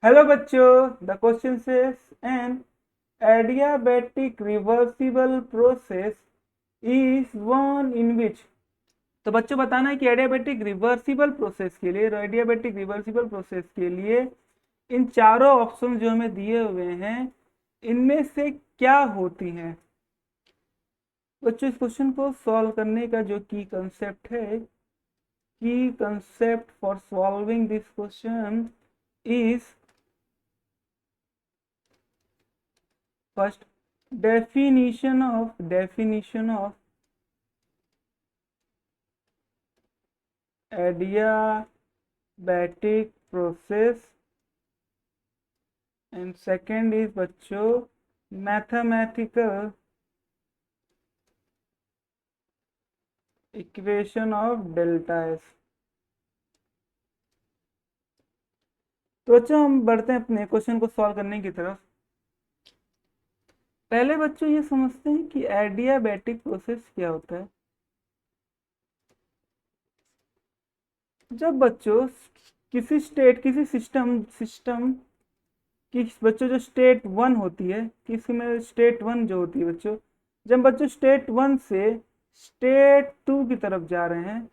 Hello बच्चों, the question says an adiabatic reversible process is one in which। तो बच्चों बताना है कि एडियाबेटिक रिवर्सिबल प्रोसेस के लिए इन चारों ऑप्शन जो हमें दिए हुए हैं इनमें से क्या होती हैं। बच्चों इस क्वेश्चन को सॉल्व करने का जो की concept for solving this question is first definition of adiabatic process, and second is बच्चों mathematical equation of delta s। तो बच्चों हम बढ़ते हैं अपने क्वेश्चन को सॉल्व करने की तरफ। पहले बच्चों ये समझते हैं कि एडियाबैटिक प्रोसेस क्या होता है। जब बच्चों किसी सिस्टम कि बच्चों जो स्टेट वन होती है, किसी में स्टेट वन जो होती है बच्चों, जब बच्चों स्टेट वन से स्टेट टू की तरफ जा रहे हैं,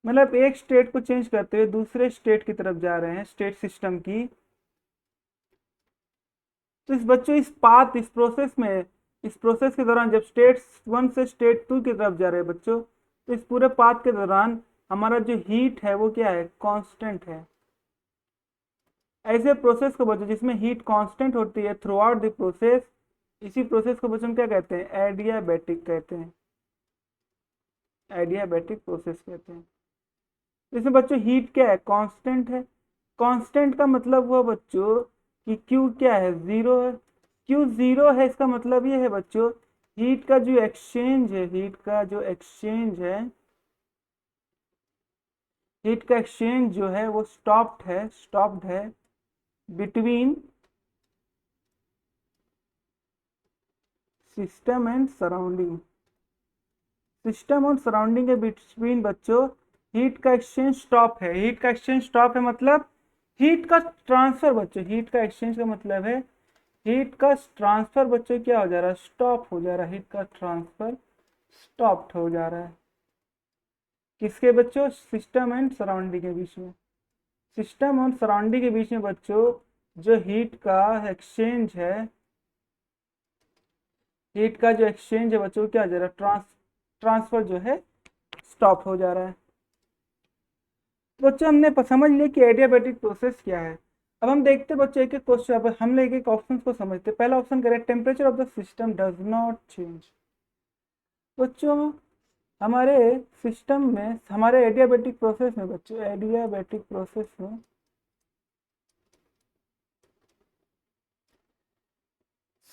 मतलब एक स्टेट को चेंज करते हुए दूसरे स्टेट की तरफ जा रहे हैं स्टेट सिस्टम की, तो इस बच्चों इस प्रोसेस के दौरान जब स्टेट वन से स्टेट टू की तरफ जा रहे हैं बच्चों, तो इस पूरे पाथ के दौरान हमारा जो हीट है वो क्या है, कांस्टेंट है। ऐसे प्रोसेस को बच्चों जिसमें हीट कांस्टेंट होती है थ्रू आउट द प्रोसेस, इसी प्रोसेस को बच्चों क्या कहते हैं, एडियाबैटिक कहते हैं। एडियाबैटिक प्रोसेस कहते हैं। इसमें बच्चों हीट क्या है, कांस्टेंट है। कांस्टेंट का मतलब हुआ बच्चों कि क्यू क्या है, जीरो है। क्यू जीरो है, इसका मतलब ये है बच्चों हीट का जो एक्सचेंज है हीट का एक्सचेंज जो है वो स्टॉप्ड है between system and surrounding. System और सराउंडिंग के बिटवीन बच्चों हीट का एक्सचेंज स्टॉप है मतलब हीट का ट्रांसफर बच्चों, हीट का एक्सचेंज का मतलब है हीट का ट्रांसफर बच्चों क्या हो जा रहा है, स्टॉप हो जा रहा है। हीट का ट्रांसफर स्टॉप्ड हो जा रहा है किसके बच्चों, सिस्टम एंड सराउंडिंग के बीच में। सिस्टम और सराउंडिंग के बीच में बच्चों जो हीट का जो एक्सचेंज है बच्चों क्या हो जा रहा है, ट्रांसफर जो है स्टॉप हो जा रहा है। तो बच्चों हमने समझ लिया कि एडियाबैटिक प्रोसेस क्या है। अब हम देखते बच्चों एक एक क्वेश्चन, अब हम एक एक ऑप्शन को समझते। पहला ऑप्शन करें, temperature of the system does not change. बच्चों हमारे सिस्टम में, हमारे एडियाबैटिक प्रोसेस में बच्चों, एडियाबैटिक प्रोसेस में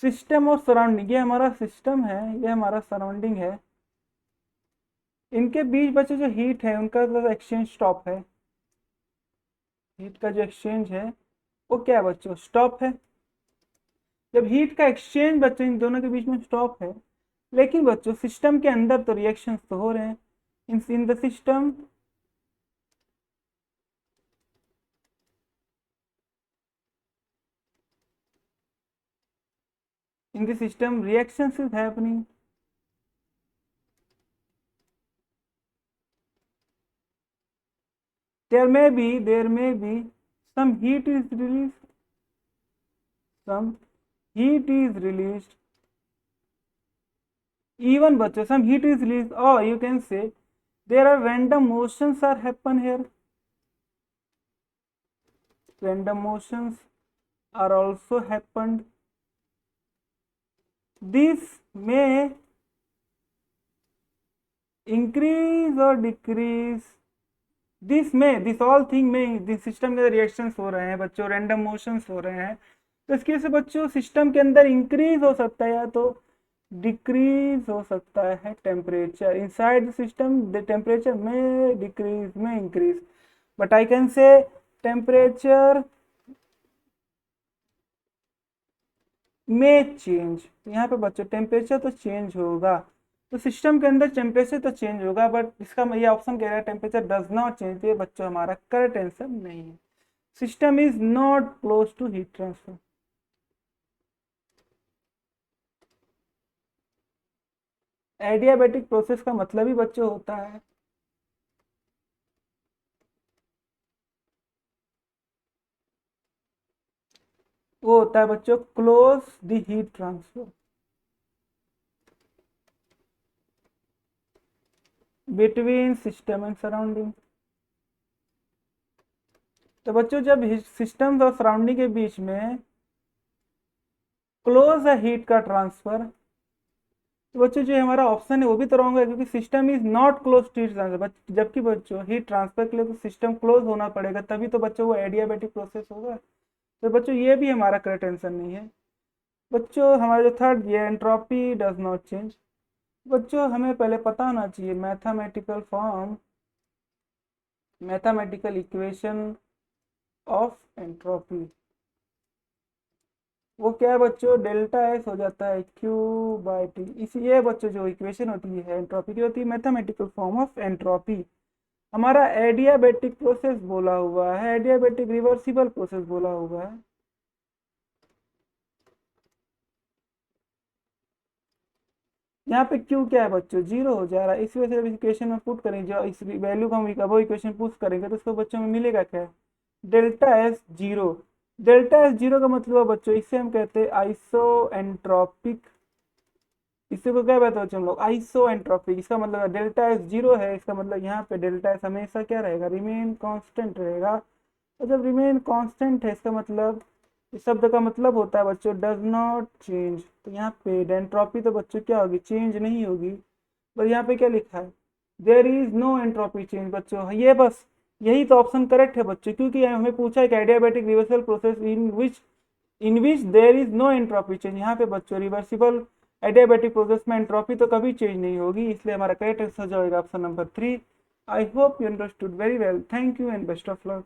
सिस्टम और सराउंडिंग, ये हमारा सिस्टम है, ये हमारा सराउंडिंग है, इनके बीच बच्चों जो हीट है उनका जो एक्सचेंज स्टॉप है। हीट का जो एक्सचेंज है वो क्या है बच्चों, स्टॉप है। जब हीट का एक्सचेंज बच्चों इन दोनों के बीच में स्टॉप है, लेकिन बच्चों सिस्टम के अंदर तो रिएक्शंस तो हो रहे हैं। In the system reactions is happening। There may be some heat is released, some heat is released, even bachcho some heat is released, or you can say there are random motions are happen here. Random motions are also happened. This may increase or decrease, this all thing में this system के अंदर reactions हो रहे हैं बच्चों, random motions हो रहे हैं, तो इसकी वजह से बच्चों सिस्टम के अंदर इंक्रीज हो सकता है या तो डिक्रीज हो सकता है temperature. Inside the system the temperature में डिक्रीज में increase, but I can say temperature में चेंज। यहाँ पे बच्चों टेम्परेचर तो चेंज होगा, तो सिस्टम के अंदर टेम्परेचर तो चेंज होगा, बट इसका ये ऑप्शन कह रहा है टेम्परेचर डज नॉट चेंज, तो ये बच्चों हमारा करेक्ट आंसर नहीं है। System is not close to heat transfer. Adiabatic process का मतलब ही बच्चों होता है वो होता है बच्चों close the heat transfer between system and surrounding. तो बच्चों जब सिस्टम और सराउंडिंग के बीच में क्लोज है हीट का ट्रांसफर, तो बच्चों जो हमारा ऑप्शन है वो भी तो रॉन्ग है, क्योंकि system is not close to heat transfer. जबकि बच्चों हीट ट्रांसफर के लिए तो सिस्टम क्लोज होना पड़ेगा, तभी तो बच्चों वो एडियाबैटिक प्रोसेस होगा। तो बच्चों ये भी हमारा करेक्ट आंसर नहीं है। बच्चों हमारा जो थर्ड ये एंट्रोपी डज नॉट चेंज। बच्चों हमें पहले पता होना चाहिए mathematical form, mathematical equation of entropy. वो क्या है बच्चों, डेल्टा एस हो जाता है क्यू बाई टी। इसी ये बच्चों जो इक्वेशन होती है एंट्रोपी की होती है मैथमेटिकल फॉर्म ऑफ एंट्रोपी। हमारा एडियाबैटिक प्रोसेस बोला हुआ है, एडियाबैटिक रिवर्सिबल प्रोसेस बोला हुआ है। यहाँ पे क्यू क्या है बच्चों, जीरो हो जा रहा है। इस वजह से जब इक्वेशन में पुट करेंगे, जो इस वैल्यू को हम वो इक्वेशन पुट करेंगे, तो उसको बच्चों में मिलेगा क्या, delta S zero. Delta S zero का मतलब है बच्चों, इसे हम कहते हैं आइसो एंट्रोपिक। इसी को क्या कहते हैं बच्चों हम लोग, आइसो एंट्रोपिक। इसका मतलब डेल्टा एस जीरो है, इसका मतलब यहाँ पे डेल्टा एस हमेशा क्या रहेगा, रिमेन कांस्टेंट रहेगा। और जब रिमेन कांस्टेंट है, इसका मतलब, इस शब्द का मतलब होता है बच्चों डज नॉट चेंज। तो यहाँ पे एंट्रोपी तो बच्चों क्या होगी, चेंज नहीं होगी। पर यहाँ पे क्या लिखा है, there is no entropy change. बच्चों ये बस यही तो ऑप्शन करेक्ट है बच्चों, क्योंकि हमें पूछा है कि adiabatic reversal process in which there is no entropy change. यहाँ पे बच्चों रिवर्सिबल एडियाबैटिक प्रोसेस में एंट्रोपी तो कभी चेंज नहीं होगी, इसलिए हमारा करेक्ट आंसर जो होगा option number 3। I hope you understood very well. Thank you and best of luck.